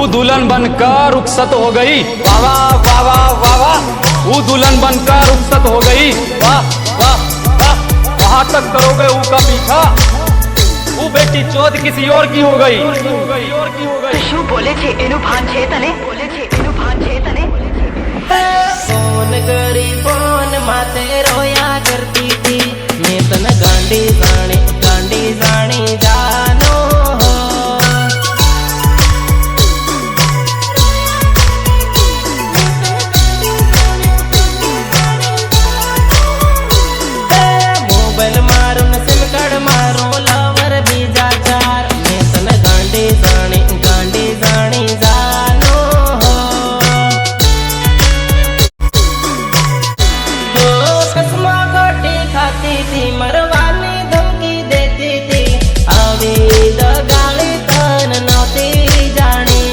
वो दुल्हन बनकर रुखसत हो गई। वाह वाह वाह वाह वाह वाह। वो दुल्हन बनकर रुखसत हो गई। वाह वाह वाह। वहां तक करोगे ऊ का पीछा, वो बेटी चौथ किसी और की हो गई। શું બોલે છે એનું ભાન છે તને? બોલે છે એનું ભાન છે તને? फोन करी फोन माते रोया करती थी, मैं तन गांडी जानी जानो हो। मोबाइल मारू न सिम कार्ड मारू लवर बीजा चार, मैं तन गांडी जानी जानो हो। कसमा गोटी खाती थी, मरवानी धमकी देती थी, आवी दगाली तन नौती जानी,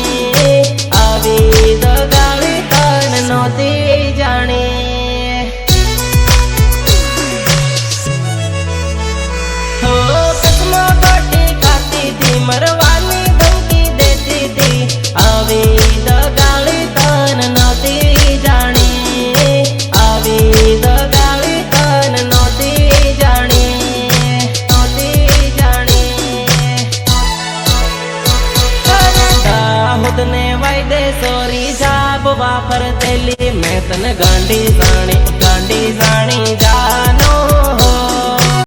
आवी दगाली तन नौती जानी। हो कसमा गोटी खाती थी, मरवानी धमकी देती थी, आवी दगाली तन नौती जानी, आवी दगाली तन नौती जानी, नौती जानी। दाऊद ने वायदे सोरी जाब वापर तेली, मैं तन गांडी जानी जानो